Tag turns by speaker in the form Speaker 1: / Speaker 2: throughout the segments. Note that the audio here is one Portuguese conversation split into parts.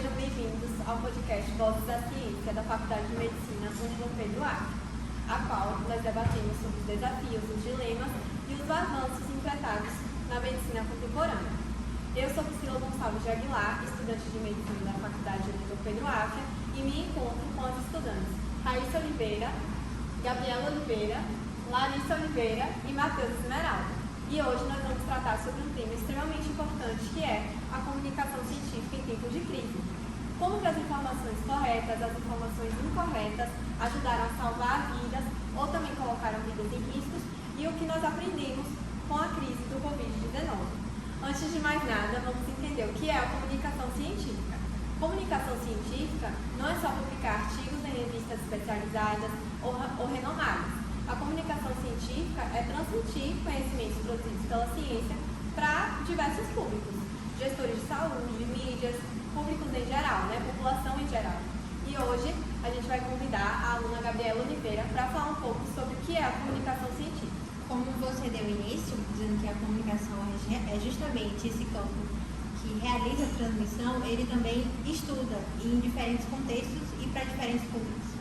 Speaker 1: sejam bem-vindos ao podcast Vozes da Ciência da Faculdade de Medicina Dom Pedro Acre, a qual nós debatemos sobre os desafios, os dilemas e os avanços enfrentados na medicina contemporânea. Eu sou Priscila Gonçalves de Aguilar, estudante de Medicina da Faculdade de Dom Pedro Acre, e me encontro com as estudantes Raíssa Oliveira, Gabriela Oliveira, Larissa Oliveira e Matheus Esmeralda. E hoje nós vamos tratar sobre um tema extremamente importante, que é a comunicação científica em tempos de crise. Como que as informações corretas, as informações incorretas ajudaram a salvar vidas ou também colocaram vidas em riscos, e o que nós aprendemos com a crise do Covid-19. Antes de mais nada, vamos entender o que é a comunicação científica. Comunicação científica não é só publicar artigos em revistas especializadas ou renomadas. A comunicação científica é transmitir conhecimentos produzidos pela ciência para diversos públicos, gestores de saúde, mídias, públicos em geral, população em geral. E hoje a gente vai convidar a aluna Gabriela Oliveira para falar um pouco sobre o que é a comunicação científica.
Speaker 2: Como você deu início, dizendo que a comunicação é justamente esse campo que realiza a transmissão, ele também estuda em diferentes contextos e para diferentes públicos.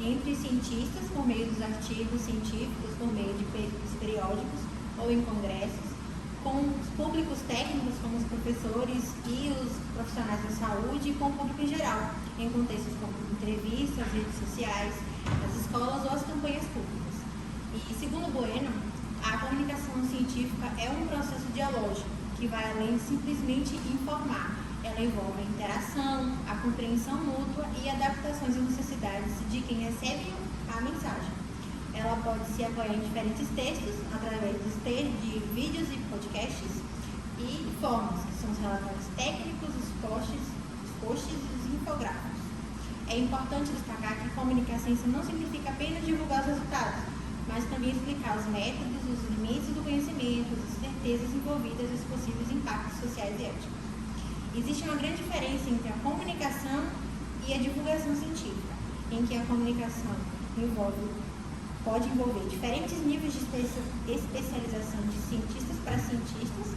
Speaker 2: Entre cientistas, por meio dos artigos científicos, por meio de periódicos ou em congressos, com os públicos técnicos, como os professores e os profissionais da saúde, e com o público em geral, em contextos como entrevistas, redes sociais, as escolas ou as campanhas públicas. E, segundo Bueno, a comunicação científica é um processo dialógico que vai além de simplesmente informar. Ela envolve a interação, a compreensão mútua e adaptações às necessidades de quem recebe a mensagem. Ela pode se apoiar em diferentes textos, através de vídeos e podcasts, e formas, que são os relatórios técnicos, os posts e os infográficos. É importante destacar que comunicar ciência não significa apenas divulgar os resultados, mas também explicar os métodos, os limites do conhecimento, as certezas envolvidas e os possíveis impactos sociais e éticos. Existe uma grande diferença entre a comunicação e a divulgação científica, em que a comunicação pode envolver diferentes níveis de especialização de cientistas para cientistas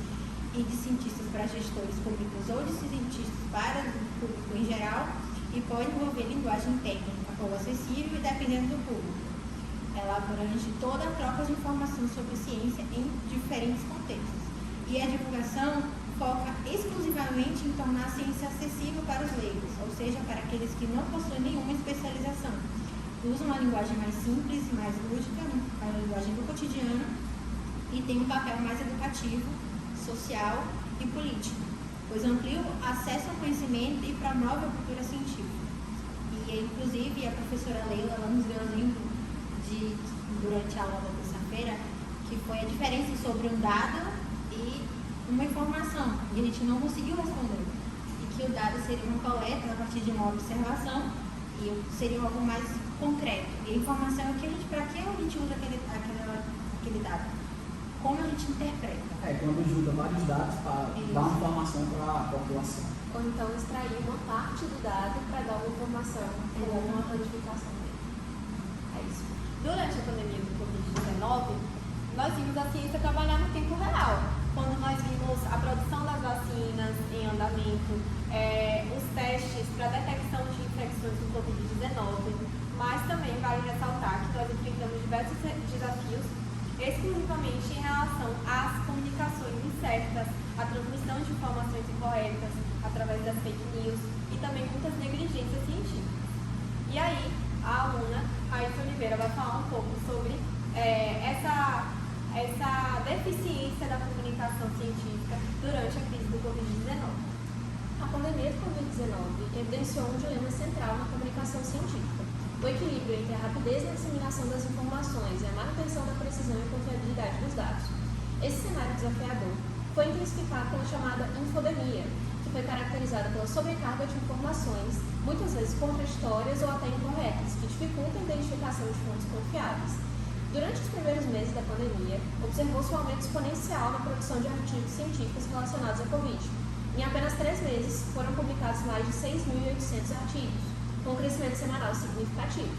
Speaker 2: e de cientistas para gestores públicos ou de cientistas para o público em geral, e pode envolver linguagem técnica pouco acessível e dependendo do público. Ela abrange toda a troca de informação sobre ciência em diferentes contextos. E a divulgação foca exclusivamente em tornar a ciência acessível para os leigos, ou seja, para aqueles que não possuem nenhuma especialização. Usam uma linguagem mais simples, mais lúdica, a linguagem do cotidiano, e tem um papel mais educativo, social e político, pois amplia o acesso ao conhecimento e promove a cultura científica. E, inclusive, a professora Leila nos deu um exemplo durante a aula da terça-feira, que foi a diferença sobre um dado e uma informação, e a gente não conseguiu responder. E que o dado seria uma coleta a partir de uma observação e seria algo mais concreto. E a informação é para que a gente usa aquele dado? Como a gente interpreta?
Speaker 3: Quando junta vários dados para dar uma informação para a população.
Speaker 4: Ou então extrair uma parte do dado para dar uma informação ou uma codificação dele. É isso.
Speaker 1: Durante a pandemia do Covid-19, nós vimos a ciência trabalhar no tempo real, quando nós vimos a produção das vacinas em andamento, os testes para detecção de infecções do Covid-19, mas também vale ressaltar que nós enfrentamos diversos desafios exclusivamente em relação às comunicações incertas, à transmissão de informações incorretas através das fake news e também muitas negligências científicas. E aí, a aluna Raíssa Oliveira vai falar um pouco sobre essa deficiência da comunicação científica durante a crise do Covid-19.
Speaker 4: A pandemia do Covid-19 evidenciou um dilema central na comunicação científica: o equilíbrio entre a rapidez na disseminação das informações e a manutenção da precisão e confiabilidade dos dados. Esse cenário desafiador foi intensificado pela chamada infodemia, que foi caracterizada pela sobrecarga de informações, muitas vezes contraditórias ou até incorretas, que dificultam a identificação de fontes confiáveis. Durante os primeiros meses da pandemia, observou-se um aumento exponencial na produção de artigos científicos relacionados à Covid. Em apenas 3 meses, foram publicados mais de 6.800 artigos, com um crescimento semanal significativo.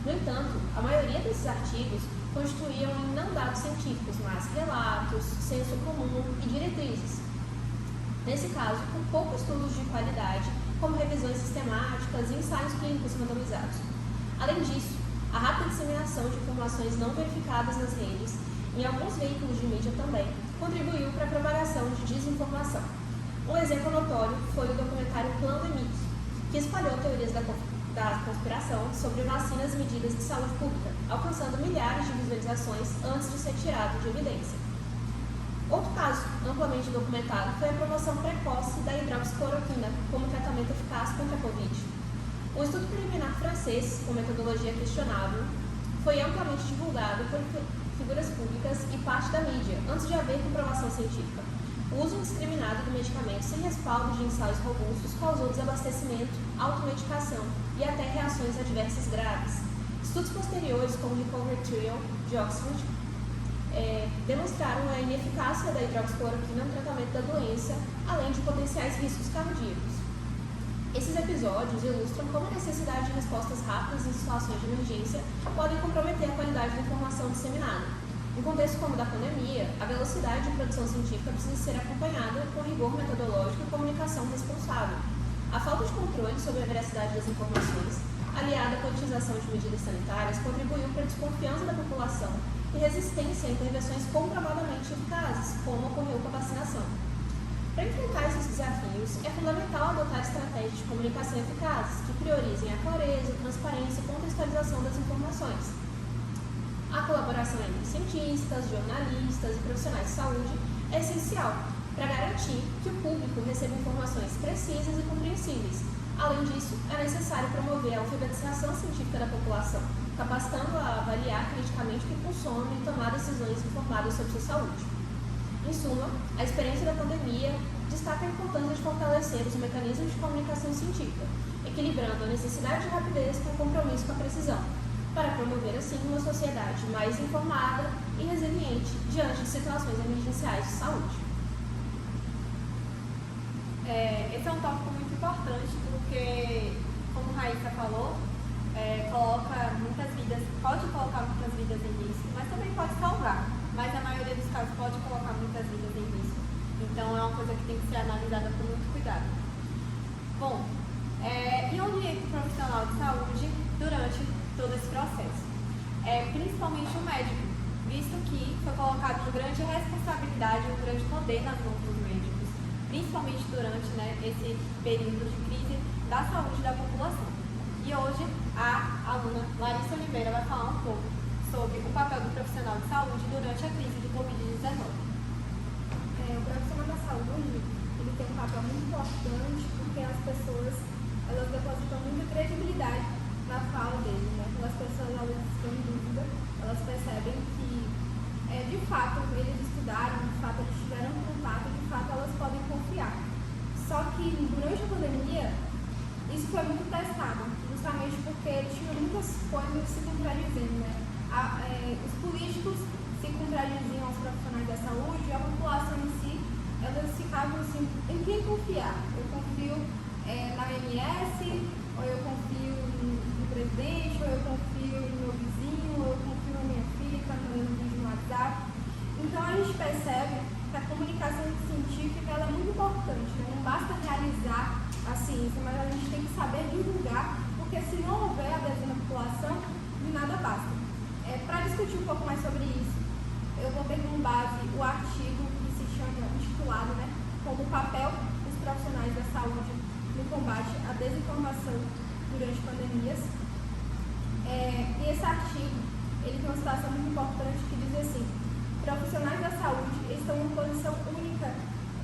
Speaker 4: No entanto, a maioria desses artigos constituíam não dados científicos, mas relatos, senso comum e diretrizes. Nesse caso, com poucos estudos de qualidade como revisões sistemáticas e ensaios clínicos randomizados. Além disso, a rápida disseminação de informações não verificadas nas redes, em alguns veículos de mídia também, contribuiu para a propagação de desinformação. Um exemplo notório foi o documentário Plano Limite, que espalhou teorias da conspiração sobre vacinas e medidas de saúde pública, alcançando milhares de visualizações antes de ser tirado de evidência. Outro caso amplamente documentado foi a promoção precoce da hidroxicloroquina como tratamento eficaz contra a Covid. Um estudo preliminar francês, com metodologia questionável, foi amplamente divulgado por figuras públicas e parte da mídia, antes de haver comprovação científica. O uso indiscriminado do medicamento sem respaldo de ensaios robustos causou desabastecimento, automedicação e até reações adversas graves. Estudos posteriores, como o Recovery Trial de Oxford, demonstraram a ineficácia da hidroxicloroquina no tratamento da doença, além de potenciais riscos cardíacos. Esses episódios ilustram como a necessidade de respostas rápidas em situações de emergência podem comprometer a qualidade da informação disseminada. Em contexto como o da pandemia, a velocidade de produção científica precisa ser acompanhada com rigor metodológico e comunicação responsável. A falta de controle sobre a veracidade das informações, aliada à politização de medidas sanitárias, contribuiu para a desconfiança da população e resistência a intervenções comprovadamente eficazes, como ocorreu com a vacinação. Para enfrentar esses desafios, é fundamental adotar estratégias de comunicação eficazes que priorizem a clareza, transparência e contextualização das informações. A colaboração entre cientistas, jornalistas e profissionais de saúde é essencial para garantir que o público receba informações precisas e compreensíveis. Além disso, é necessário promover a alfabetização científica da população, capacitando-a a avaliar criticamente o que consome e tomar decisões informadas sobre sua saúde. Em suma, a experiência da pandemia destaca a importância de fortalecer os mecanismos de comunicação científica, equilibrando a necessidade de rapidez com o compromisso com a precisão, para promover assim uma sociedade mais informada e resiliente diante de situações emergenciais de saúde.
Speaker 1: Esse é um tópico muito importante porque, como a Raíssa falou, pode colocar muitas vidas em risco, mas também pode salvar. Mas a maioria dos casos pode colocar muitas vidas em risco. Então é uma coisa que tem que ser analisada com muito cuidado. Bom, e onde entra o profissional de saúde durante todo esse processo? Principalmente o médico, visto que foi colocado uma grande responsabilidade, um grande poder nas mãos dos médicos, principalmente durante esse período de crise da saúde da população. E hoje a aluna Larissa Oliveira vai falar um pouco sobre o papel do profissional de saúde durante a crise de Covid-19.
Speaker 5: O profissional da saúde ele tem um papel muito importante porque as pessoas elas depositam muita credibilidade na fala dele, né? Quando as pessoas às vezes estão em dúvida, elas percebem que de fato eles estudaram, de fato eles tiveram contato, de fato elas podem confiar. Só que durante a pandemia isso foi muito testado, justamente porque tinha muitas coisas se contradizendo, né? Os políticos se contradiziam aos profissionais da saúde e a população em si, elas ficavam assim, em quem confiar? Eu confio na OMS, ou eu confio no presidente, ou eu confio no meu vizinho, ou eu confio na minha filha que está mandando um vídeo no WhatsApp. Então a gente percebe que a comunicação científica ela é muito importante, né? Não basta realizar a ciência, mas a gente tem que saber divulgar, porque se não houver adesão na população, de nada basta. Para discutir um pouco mais sobre isso, eu vou ter como base o artigo que se chama, intitulado, como o papel dos profissionais da saúde no combate à desinformação durante pandemias. E esse artigo, ele tem uma citação muito importante que diz assim: profissionais da saúde estão em posição única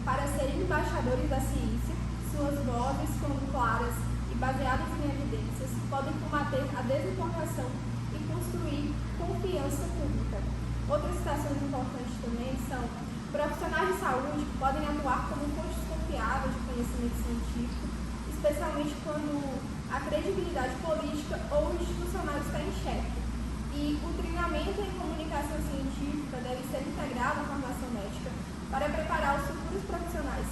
Speaker 5: para serem embaixadores da ciência, suas vozes, quando claras e baseadas em evidências, podem combater a desinformação e construir confiança pública. Outras citações importantes também são: profissionais de saúde podem atuar como fontes confiáveis de conhecimento científico, especialmente quando a credibilidade política ou institucional está em xeque. E o treinamento em comunicação científica deve ser integrado à formação médica para preparar os futuros profissionais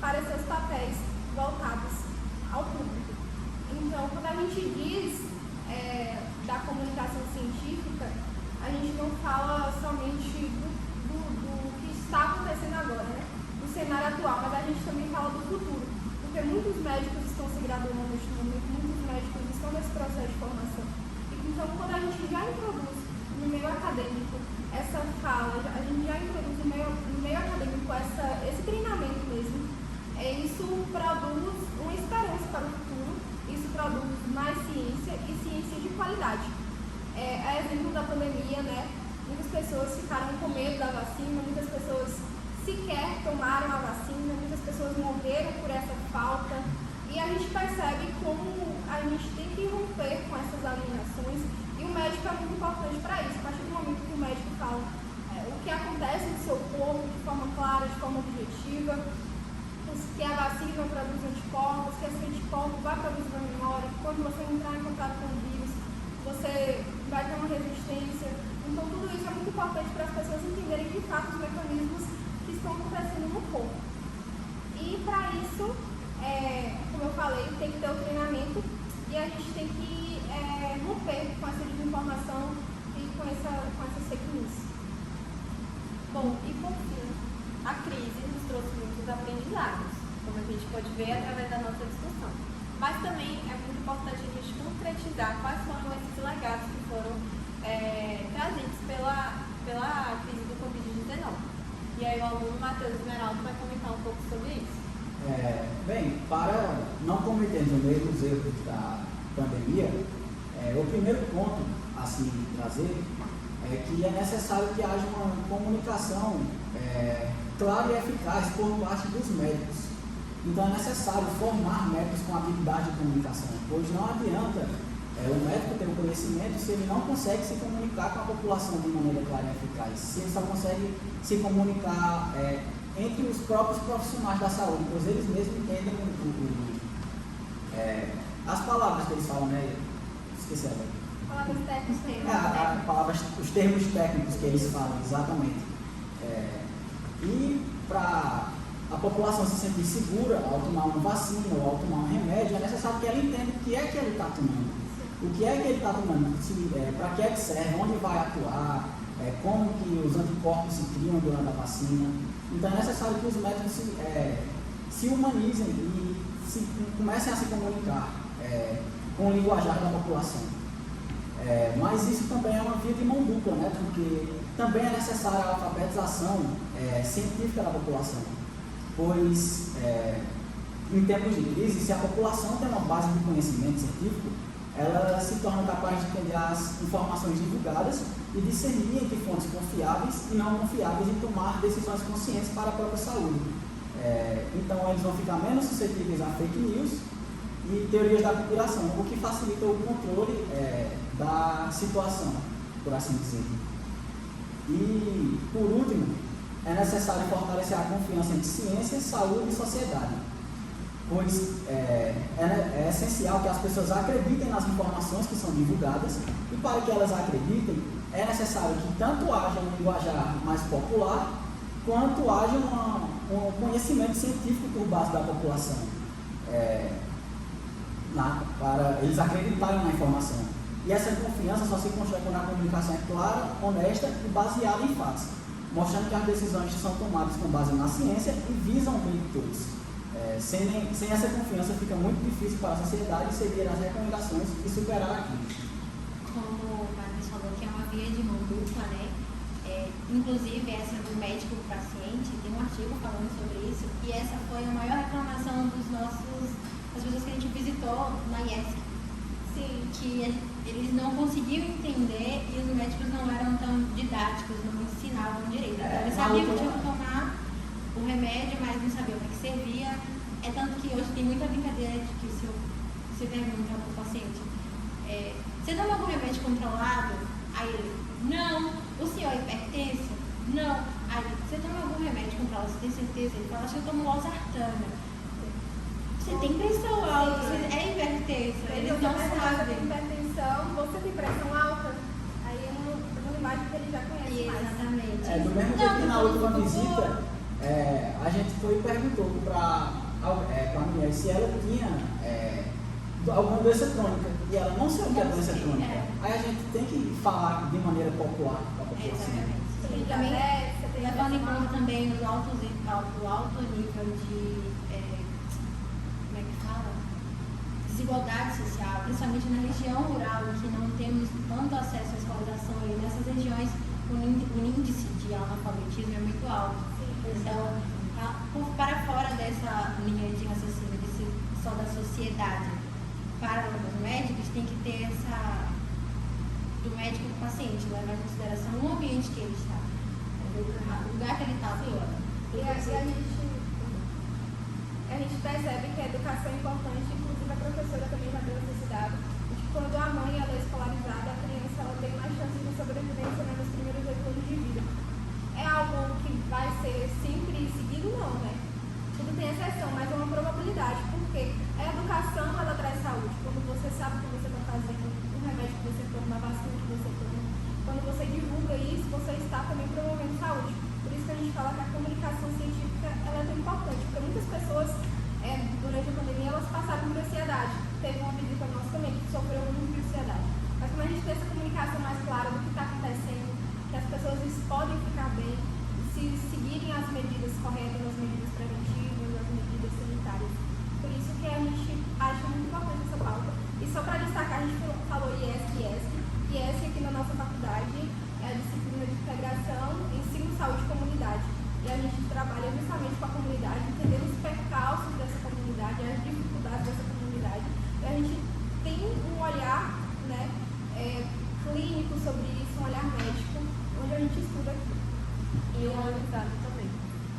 Speaker 5: para seus papéis voltados ao público. Então, quando a gente diz da comunicação científica, a gente não fala somente do que está acontecendo agora, do cenário atual, mas a gente também fala do futuro, porque muitos muitos médicos estão se graduando neste momento, muitos médicos estão nesse processo de formação. Então, quando a gente já introduz no meio acadêmico essa fala, a gente já introduz no meio acadêmico esse treinamento mesmo, isso produz uma esperança para o futuro, isso produz mais ciência e ciência de qualidade. A exemplo da pandemia, né? Muitas pessoas ficaram com medo da vacina, muitas pessoas sequer tomaram a vacina, muitas pessoas morreram por essa falta. E a gente percebe como a gente tem que romper com essas alienações. E o médico é muito importante para isso. A partir do momento que o médico fala o que acontece no seu corpo de forma clara, de forma objetiva, que a vacina produz anticorpos, que esse anticorpo vai produzir uma memória, que quando você entrar em contato com o vírus, você vai ter uma resistência. Então, tudo isso é muito importante para as pessoas entenderem de fato os mecanismos que estão acontecendo no corpo. E para isso, como eu falei, tem que ter o treinamento e a gente tem que romper com essa desinformação e com essas fake news.
Speaker 1: Bom, e por fim, a crise nos trouxe muitos aprendizados, como a gente pode ver através da nossa discussão. Mas também é muito importante a gente concretizar quais foram esses legados que foram trazidos pela crise do Covid-19. E aí o aluno Matheus Esmeraldo vai comentar um pouco sobre isso.
Speaker 3: Bem, para não cometermos os mesmos erros da pandemia, o primeiro ponto a se trazer é que é necessário que haja uma comunicação clara e eficaz por parte dos médicos. Então é necessário formar médicos com habilidade de comunicação, pois não adianta o médico ter o conhecimento se ele não consegue se comunicar com a população de maneira clara e eficaz, se ele só consegue se comunicar entre os próprios profissionais da saúde, pois eles mesmos entendem as palavras que eles falam, né? Esqueci agora.
Speaker 5: Palavras técnicas.
Speaker 3: Os termos técnicos que eles falam, exatamente. E para a população se sentir segura ao tomar uma vacina ou ao tomar um remédio, é necessário que ela entenda o que é que ele está tomando. O que é que ele está tomando, para que é que serve, onde vai atuar, como que os anticorpos se criam durante a vacina. Então é necessário que os médicos se humanizem e comecem a se comunicar com o linguajar da população. Mas isso também é uma via de mão dupla, né? Porque também é necessária a alfabetização científica da população, pois em tempos de crise, se a população tem uma base de conhecimento científico, ela se torna capaz de entender as informações divulgadas e discernir entre fontes confiáveis e não confiáveis e tomar decisões conscientes para a própria saúde. Então eles vão ficar menos suscetíveis a fake news e teorias da conspiração, o que facilita o controle da situação, por assim dizer. E, por último, é necessário fortalecer a confiança entre ciência, saúde e sociedade, pois é essencial que as pessoas acreditem nas informações que são divulgadas, e para que elas acreditem, é necessário que tanto haja um linguajar mais popular, quanto haja um conhecimento científico por base da população, para eles acreditarem na informação. E essa confiança só se constrói quando a comunicação é clara, honesta e baseada em fatos, mostrando que as decisões são tomadas com base na ciência e visam o bem de todos. Sem essa confiança fica muito difícil para a sociedade seguir as recomendações e superar a crise.
Speaker 2: Como o Matheus falou, que é uma via de mão dupla, né? Inclusive essa do médico paciente, tem um artigo falando sobre isso, e essa foi a maior reclamação das pessoas que a gente visitou na IESC. Sim. Que eles não conseguiam entender e os médicos não eram tão didáticos, não ensinavam direito. Então, eles sabiam que tinham que tomar o remédio, mas não sabiam o que servia. É tanto que hoje tem muita brincadeira de que se você pergunta para o paciente, você toma algum remédio controlado? Aí ele, não. O senhor é hipertenso? Não. Aí você toma algum remédio controlado? Você tem certeza? Ele fala, acho que eu tomo losartana. Você tem pressão alta, você é hipertenso, eles não sabem.
Speaker 5: Hipertensão, você tem pressão alta, aí é uma imagem que ele já conhece mais.
Speaker 2: Exatamente.
Speaker 3: Do mesmo jeito que na última visita, a gente foi e perguntou para a mulher se ela tinha alguma doença crônica, e ela não sabia a doença crônica. Aí a gente tem que falar de maneira popular para a população.
Speaker 2: Exatamente. Também, levando em conta também o alto nível de desigualdade social, principalmente na região rural, em que não temos tanto acesso à escolarização, e nessas regiões o índice de analfabetismo é muito alto. Então, para fora dessa linha de raciocínio de ser só da sociedade para os médicos, tem que ter essa do médico do paciente, levar em consideração o ambiente que ele está, o lugar que ele está atuando.
Speaker 5: E a gente percebe que a educação é importante, inclusive a professora também já deu esse dado, de que quando a mãe ela é escolarizada, a criança ela tem mais chances de sobrevivência, né, nos primeiros 8 anos de vida. É algo que vai ser sempre seguido? Não, né? Tudo tem exceção, mas é uma probabilidade, porque a educação ela traz saúde. Quando você sabe o que você está fazendo, o remédio que você toma, a vacina que você toma, quando você divulga isso, você está também promovendo saúde. Por isso que a gente fala que a comunicação científica ela é tão importante, porque muitas pessoas, durante a pandemia, elas passaram por ansiedade. Teve uma visita nossa também que sofreu muito de ansiedade. Mas quando a gente tem essa comunicação mais clara do que está acontecendo, que as pessoas podem ficar bem, se seguirem as medidas corretas, as medidas preventivas, as medidas sanitárias. Por isso que a gente acha muito importante essa pauta. E só para destacar, a gente falou IESC e ESC. IESC aqui na nossa faculdade é a disciplina de integração, ensino, saúde e comunidade. E a gente trabalha justamente com a comunidade, entendendo os percalços dessa comunidade, as dificuldades dessa comunidade. E a gente tem um olhar, né, clínico sobre isso, um olhar médico, onde a gente estuda aqui.
Speaker 4: E humanizado também.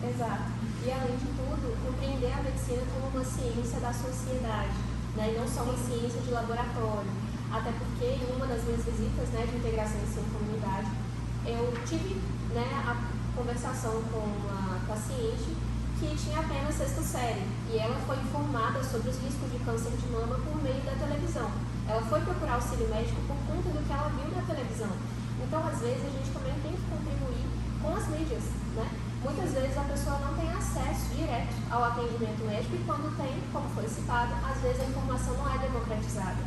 Speaker 4: Exato. E além de tudo, compreender a medicina como uma ciência da sociedade, né, e não só uma ciência de laboratório. Até porque em uma das minhas visitas, né, de integração ensino-comunidade, eu tive, né, a conversação com uma paciente que tinha apenas 6ª série e ela foi informada sobre os riscos de câncer de mama por meio da televisão. Ela foi procurar auxílio médico por conta do que ela viu na televisão. Então, às vezes, a gente também tem que contribuir com as mídias, né? Muitas vezes a pessoa não tem acesso direto ao atendimento médico e quando tem, como foi citado, às vezes a informação não é democratizada.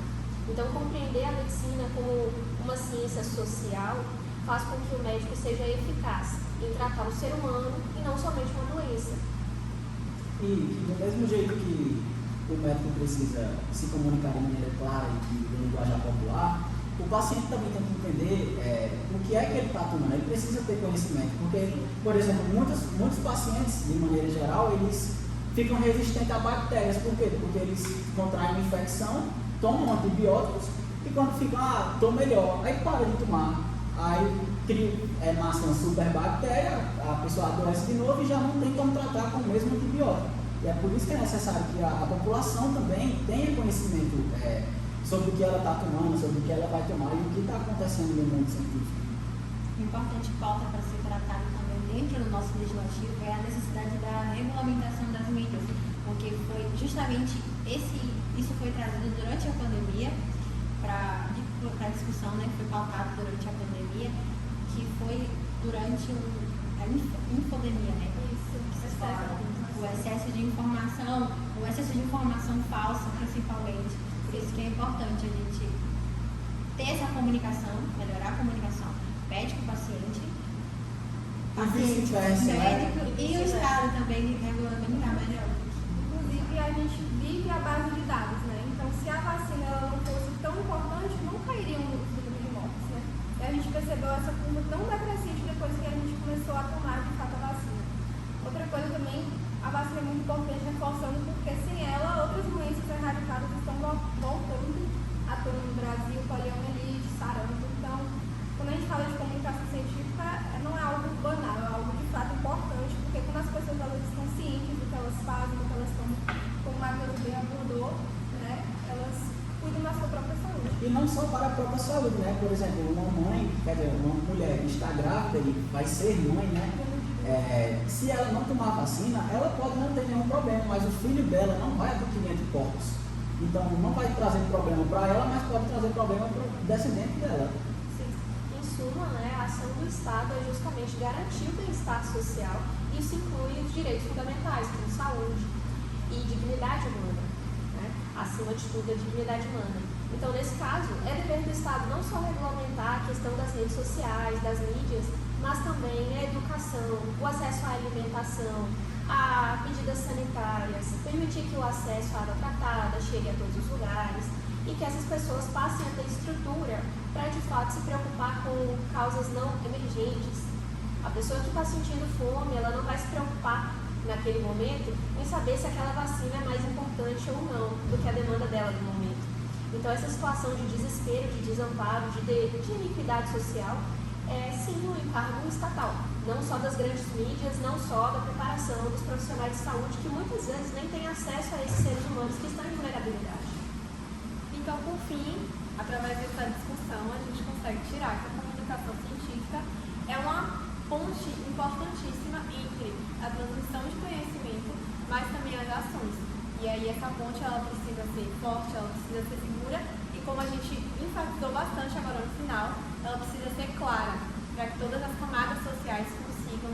Speaker 4: Então, compreender a medicina como uma ciência social faz com que o médico seja eficaz em tratar o ser humano e não somente uma doença.
Speaker 3: E do mesmo jeito que o médico precisa se comunicar de maneira clara e de linguagem popular, o paciente também tem que entender o que é que ele está tomando. Ele precisa ter conhecimento, porque, por exemplo, muitos pacientes, de maneira geral, eles ficam resistentes a bactérias. Por quê? Porque eles contraem uma infecção, tomam antibióticos e quando ficam, estou melhor, aí para de tomar. Aí nasce uma superbactéria, a pessoa adoece de novo e já não tem como tratar com o mesmo antibiótico. E é por isso que é necessário que a população também tenha conhecimento sobre o que ela está tomando, sobre o que ela vai tomar e o que está acontecendo no mundo científico.
Speaker 2: Importante pauta para ser tratada também dentro do nosso legislativo é a necessidade da regulamentação das mídias, porque foi justamente isso foi trazido durante a pandemia para a discussão, né, foi pautado durante a pandemia, que foi durante a infodemia, né? O excesso de informação falsa, principalmente. Por isso que é importante a gente ter essa comunicação, melhorar a comunicação médico-paciente, médico e o Estado também regulamentar melhor.
Speaker 5: Inclusive, a gente vive a base de dados, né? Então, se a vacina ela não fosse tão importante, não cairiam no número de mortes, né? E a gente percebeu essa curva tão decrescente depois que a gente começou a tomar, de fato, a vacina. Outra coisa também, a vacina é muito importante, reforçando, porque sem ela, outras doenças erradicadas estão voltando à tona no Brasil, poliomielite, sarampo. Então, quando a gente fala de comunicação científica, não é algo banal, é algo de fato importante, porque quando as pessoas elas estão cientes do que elas fazem, do que elas estão, como a Matheus bem abordou, né, elas cuidam da sua própria saúde.
Speaker 3: E não só para a própria saúde, né? Por exemplo, uma mulher que está grávida e vai ser mãe, né? Se ela não tomar vacina, ela pode não ter nenhum problema, mas o filho dela não vai adquirir anticorpos. Então, não vai trazer problema para ela, mas pode trazer problema para o descendente dela.
Speaker 4: Em suma, né, a ação do Estado é justamente garantir o bem-estar social. Isso inclui os direitos fundamentais, como saúde e dignidade humana. Né? Acima de tudo, a dignidade humana. Então, nesse caso, é dever do Estado não só regulamentar a questão das redes sociais, das mídias, mas também a educação, o acesso à alimentação, a medidas sanitárias, permitir que o acesso à água tratada, chegue a todos os lugares e que essas pessoas passem a ter estrutura para de fato se preocupar com causas não emergentes. A pessoa que está sentindo fome, ela não vai se preocupar naquele momento em saber se aquela vacina é mais importante ou não do que a demanda dela no momento. Então essa situação de desespero, de desamparo, de iniquidade social é sim um encargo estatal, não só das grandes mídias, não só da preparação dos profissionais de saúde que muitas vezes nem têm acesso a esses seres humanos que estão em vulnerabilidade.
Speaker 1: Então, por fim, através dessa discussão, a gente consegue tirar que a comunicação científica é uma ponte importantíssima entre a transmissão de conhecimento, mas também as ações. E aí essa ponte ela precisa ser forte, ela precisa ser segura e, como a gente enfatizou bastante agora no final, ela precisa ser clara para que todas as camadas sociais consigam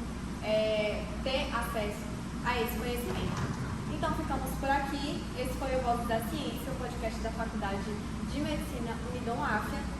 Speaker 1: ter acesso a esse conhecimento. Então ficamos por aqui. Esse foi o Voz da Ciência, o podcast da Faculdade de Medicina Unidom África.